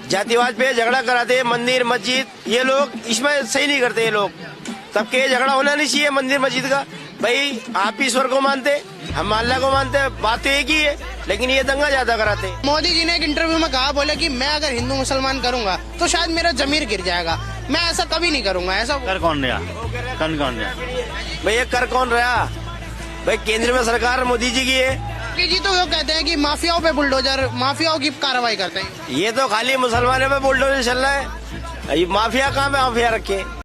जातिवाद पे झगड़ा कराते, मंदिर मस्जिद, ये लोग इसमें सही नहीं करते। ये लोग तब के झगड़ा होना नहीं चाहिए मंदिर मस्जिद का। भाई आप ईश्वर को मानते, हम अल्लाह को मानते, बात तो एक ही है, लेकिन ये दंगा ज्यादा कराते। मोदी जी ने एक इंटरव्यू में कहा, बोले कि मैं अगर हिंदू मुसलमान करूंगा तो शायद मेरा जमीर गिर जाएगा, मैं ऐसा कभी नहीं करूंगा। ऐसा कर कौन रहा, कौन रहा भाई ये कर कौन रहा? भाई केंद्र में सरकार मोदी जी की है। मोदी जी तो वो कहते हैं कि माफियाओं पे बुलडोजर, माफियाओं की कार्रवाई करते हैं। ये तो खाली मुसलमानों पे बुलडोजर चल रहा है। ये माफिया कहाँ पे माफिया रखे।